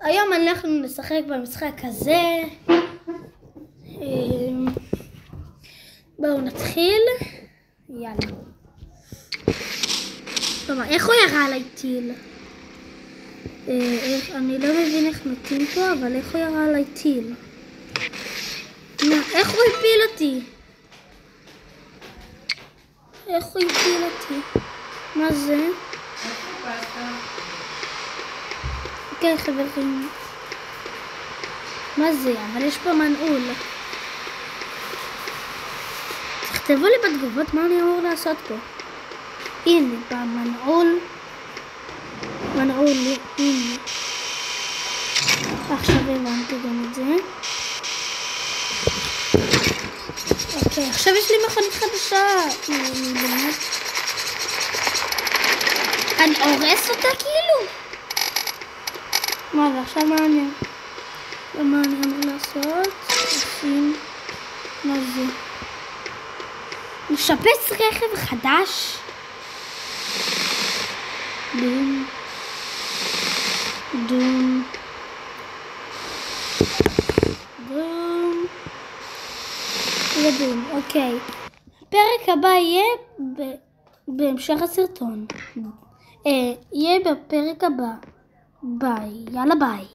היום אנחנו נשחק במשחק הזה. בואו נתחיל. יאללה. טוב, איך הוא ירה עליי טיל? אני לא מבין איך נותנים פה, אבל איך הוא ירה עליי טיל? איך הוא הפיל אותי? איך הוא הפיל אותי? מה זה? אוקיי, חברים. מה זה? אבל יש פה מנעול. תכתבו לי בתגובות מה אני אמור לעשות פה. הנה, במנעול. מנעול, הנה. עכשיו הבנתי גם את זה. אוקיי, עכשיו יש לי מכונית חדשה. אני הורס אותה כאילו? מה, ועכשיו מה אני אמור לעשות? מה זה? לשפץ רכב חדש? דום. אוקיי. הפרק הבא יהיה בהמשך הסרטון. יהיה בפרק הבא. ביי. יאללה ביי.